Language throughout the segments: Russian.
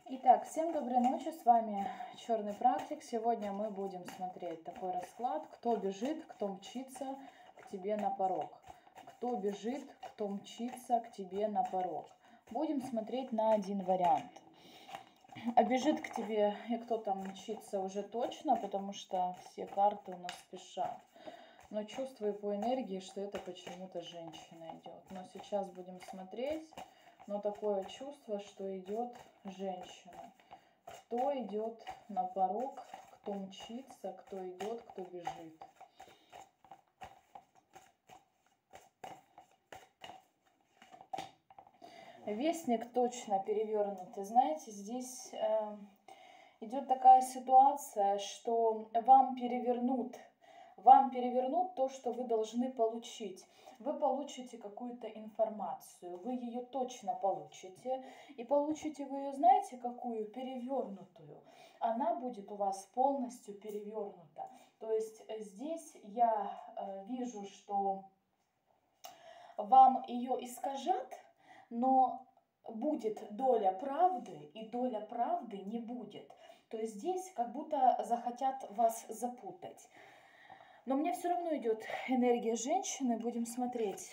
Итак, всем доброй ночи, с вами Черный Практик. Сегодня мы будем смотреть такой расклад. Кто бежит, кто мчится к тебе на порог. Кто бежит, кто мчится к тебе на порог. Будем смотреть на один вариант. А бежит к тебе и кто там мчится уже точно, потому что все карты у нас спешат. Но чувствую по энергии, что это почему-то женщина идет. Но сейчас будем смотреть. Но такое чувство, что идет женщина. Кто идет на порог, кто мчится, кто идет, кто бежит. Вестник точно перевернутый. Знаете, здесь идет такая ситуация, что вам перевернут то, что вы должны получить. Вы получите какую-то информацию, вы ее точно получите. И получите вы ее, знаете, какую? Перевернутую. Она будет у вас полностью перевернута. То есть здесь я вижу, что вам ее искажат, но будет доля правды, и доля правды не будет. То есть здесь как будто захотят вас запутать. Но мне все равно идет энергия женщины. Будем смотреть.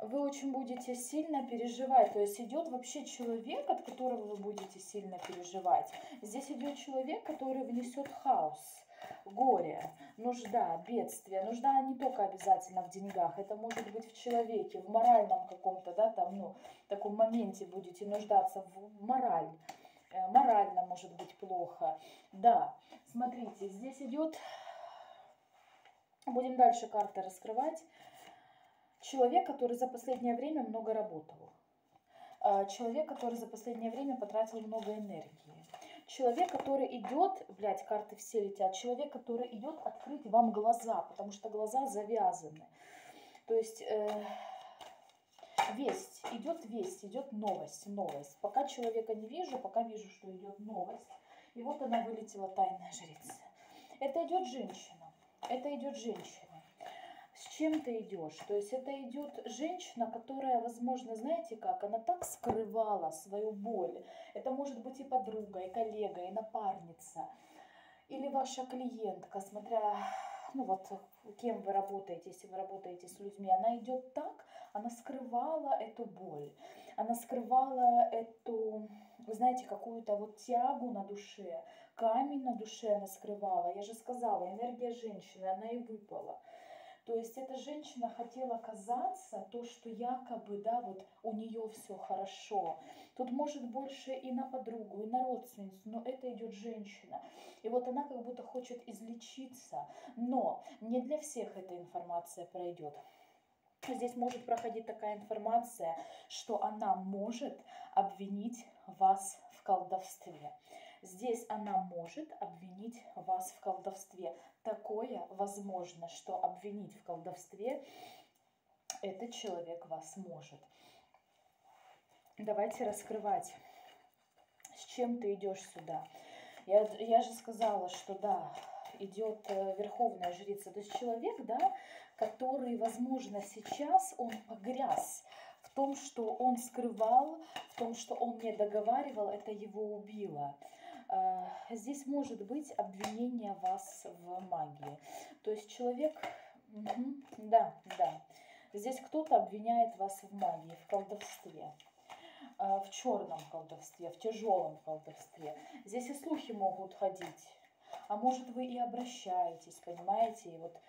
Вы очень будете сильно переживать. То есть идет вообще человек, от которого вы будете сильно переживать. Здесь идет человек, который внесет хаос, горе, нужда, бедствие. Нужда не только обязательно в деньгах. Это может быть в человеке, в моральном каком-то, да, там, ну, таком моменте будете нуждаться в мораль. Морально может быть плохо. Да, смотрите, здесь идет, будем дальше карты раскрывать. Человек, который за последнее время много работал. Человек, который за последнее время потратил много энергии. Человек, который идет, блядь, карты все летят. Человек, который идет открыть вам глаза, потому что глаза завязаны. То есть весть, идет новость. Пока человека не вижу, пока вижу, что идет новость. И вот она вылетела, тайная жрица. Это идет женщина. С чем ты идешь? То есть это идет женщина, которая, возможно, знаете как, она так скрывала свою боль. Это может быть и подруга, и коллега, и напарница, или ваша клиентка, смотря, ну вот, кем вы работаете, если вы работаете с людьми. Она идет так, она скрывала эту боль, она скрывала эту, вы знаете, какую-то вот тягу на душе, камень на душе она скрывала. Я же сказала, энергия женщины, она и выпала. То есть эта женщина хотела казаться, то, что якобы, да, вот у нее все хорошо. Тут может больше и на подругу, и на родственницу, но это идет женщина. И вот она как будто хочет излечиться, но не для всех эта информация пройдет. Здесь может проходить такая информация, что она может обвинить вас в колдовстве. Здесь она может обвинить вас в колдовстве. Такое возможно, что обвинить в колдовстве этот человек вас может. Давайте раскрывать, с чем ты идешь сюда. Я же сказала, что да, идет верховная жрица. То есть человек, да, который, возможно, сейчас он погряз в том, что он скрывал, в том, что он не договаривал, это его убило. Здесь может быть обвинение вас в магии. То есть человек, да, здесь кто-то обвиняет вас в магии, в колдовстве, в черном колдовстве, в тяжелом колдовстве. Здесь и слухи могут ходить. А может, вы и обращаетесь, понимаете? И вот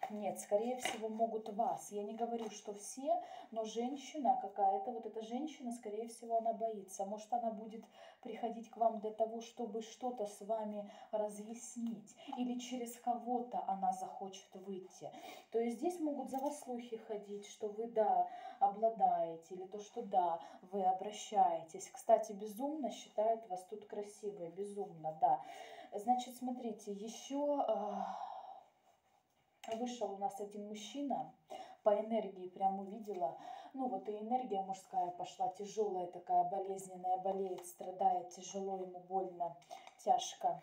нет, скорее всего, могут вас. Я не говорю, что все, но женщина какая-то, вот эта женщина, скорее всего, она боится. Может, она будет приходить к вам для того, чтобы что-то с вами разъяснить. Или через кого-то она захочет выйти. То есть здесь могут за вас слухи ходить, что вы, да, обладаете, или то, что, да, вы обращаетесь. Кстати, безумно считают вас тут красивой, безумно, да. Значит, смотрите, еще вышел у нас один мужчина, по энергии прям увидела, ну вот и энергия мужская пошла, тяжелая такая, болезненная, болеет, страдает, тяжело ему, больно, тяжко.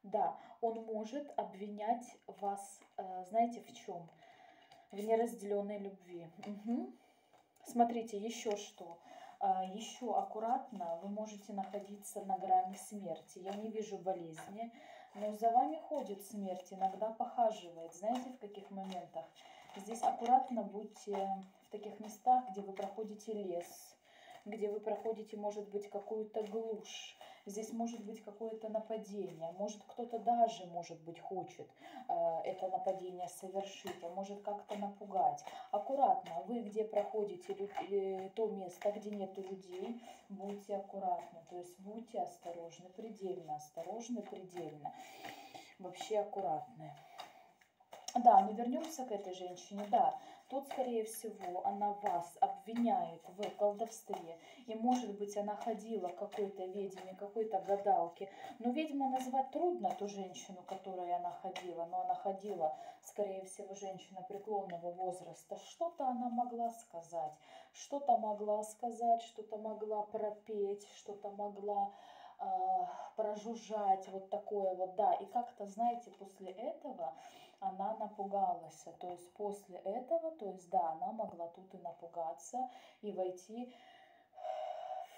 Да, он может обвинять вас, знаете, в чем? В неразделенной любви. Угу. Смотрите, еще что. Еще аккуратно, вы можете находиться на грани смерти. Я не вижу болезни, но за вами ходит смерть, иногда похаживает. Знаете, в каких моментах? Здесь аккуратно будьте в таких местах, где вы проходите лес, где вы проходите, может быть, какую-то глушь. Здесь может быть какое-то нападение, может кто-то даже, может быть, хочет это нападение совершить, а может как-то напугать. Аккуратно, вы где проходите то место, где нету людей, будьте аккуратны, то есть будьте осторожны, предельно, вообще аккуратны. Да, но вернемся к этой женщине. Да, тут, скорее всего, она вас обвиняет в колдовстве. И, может быть, она ходила к какой-то ведьме, какой-то гадалке. Но ведьму назвать трудно, ту женщину, которой она ходила. Но она ходила, скорее всего, женщина преклонного возраста. Что-то она могла сказать. Что-то могла пропеть, что-то могла прожужжать. Вот такое вот, да. И как-то, знаете, после этого она напугалась. То есть после этого, то есть да, она могла тут и напугаться, и войти,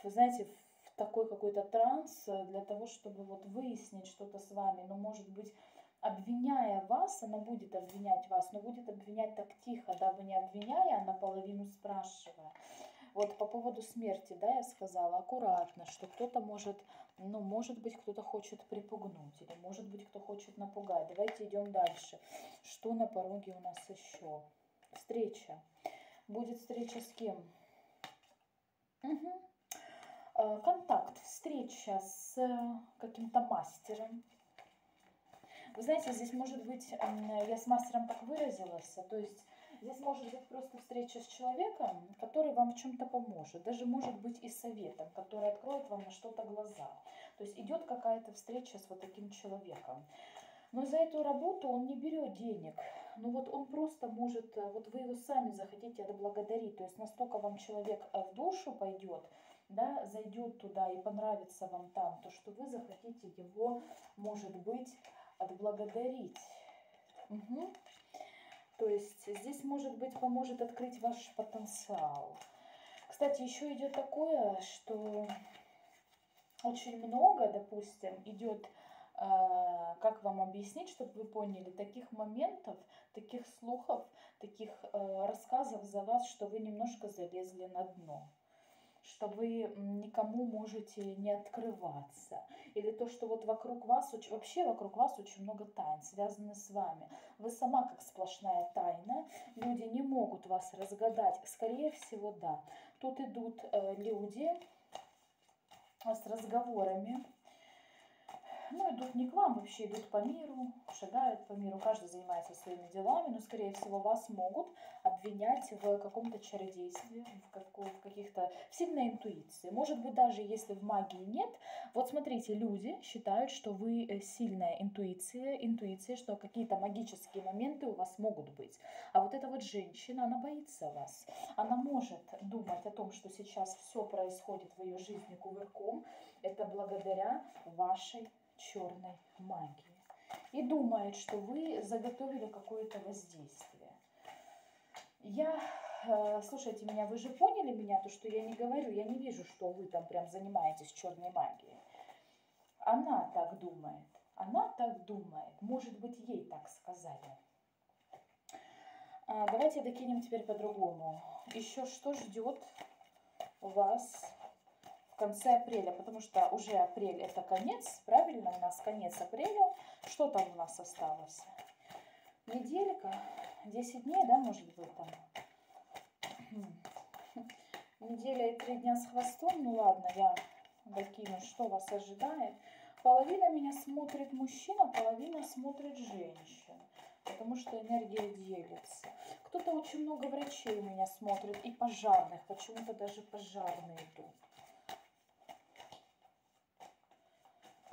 знаете, в такой какой-то транс для того, чтобы вот выяснить что-то с вами. Но, может быть, обвиняя вас, она будет обвинять вас, но будет обвинять так тихо, дабы не обвиняя, а наполовину спрашивая. Вот по поводу смерти, да, я сказала, аккуратно, что кто-то может, ну, может быть, кто-то хочет припугнуть, или может быть, кто хочет напугать. Давайте идем дальше. Что на пороге у нас еще? Встреча. Будет встреча с кем? Угу. Контакт, встреча с каким-то мастером. Вы знаете, здесь может быть, я с мастером так выразилась, то есть здесь может быть просто встреча с человеком, который вам в чем-то поможет, даже может быть и советом, который откроет вам на что-то глаза. То есть идет какая-то встреча с вот таким человеком. Но за эту работу он не берет денег. Ну вот он просто может, вот вы его сами захотите отблагодарить. То есть настолько вам человек в душу пойдет, да, зайдет туда и понравится вам там, то что вы захотите его, может быть, отблагодарить. Угу. То есть здесь, может быть, поможет открыть ваш потенциал. Кстати, еще идет такое, что очень много, допустим, идет, как вам объяснить, чтобы вы поняли, таких моментов, таких слухов, таких рассказов за вас, что вы немножко залезли на дно, что вы никому можете не открываться. Или то, что вот вокруг вас, вообще вокруг вас очень много тайн, связанных с вами. Вы сама как сплошная тайна, люди не могут вас разгадать. Скорее всего, да. Тут идут люди с разговорами. Ну, идут не к вам, вообще идут по миру, шагают по миру, каждый занимается своими делами, но, скорее всего, вас могут обвинять в каком-то чародействе, в каких-то в сильной интуиции. Может быть, даже если в магии нет. Вот смотрите, люди считают, что вы сильная интуиция, что какие-то магические моменты у вас могут быть. А вот эта вот женщина, она боится вас. Она может думать о том, что сейчас все происходит в ее жизни кувырком. Это благодаря вашей черной магии. И думает, что вы заготовили какое-то воздействие. Слушайте меня, вы же поняли меня, то, что я не говорю, я не вижу, что вы там прям занимаетесь черной магией. Она так думает, может быть, ей так сказали. Давайте докинем теперь по-другому. Еще что ждет вас в конце апреля, потому что уже апрель это конец, правильно, у нас конец апреля. Что там у нас осталось? Неделька, 10 дней, да, может быть, там. Неделя и 3 дня с хвостом, ну ладно, я докину, что вас ожидает. Половина меня смотрит мужчина, половина смотрит женщина, потому что энергия делится. Кто-то очень много врачей меня смотрит и пожарных, почему-то даже пожарные идут.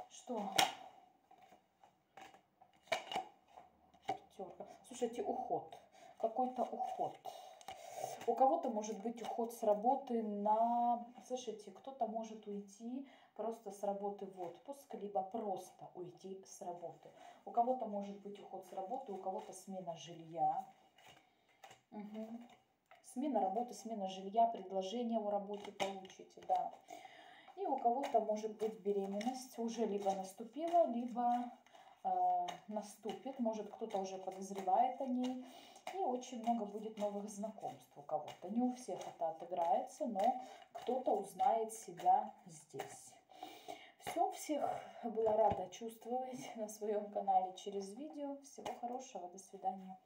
Что? Пятерка. Слушайте, уход. Какой-то уход. У кого-то может быть уход с работы на... Слушайте, кто-то может уйти просто с работы в отпуск, либо просто уйти с работы. У кого-то может быть уход с работы, у кого-то смена жилья. Угу. Смена работы, смена жилья, предложение о работе получите, да. И у кого-то может быть беременность уже либо наступила, либо наступит. Может, кто-то уже подозревает о ней. И очень много будет новых знакомств у кого-то. Не у всех это отыграется, но кто-то узнает себя здесь. Все, всех была рада чувствовать на своем канале через видео. Всего хорошего, до свидания.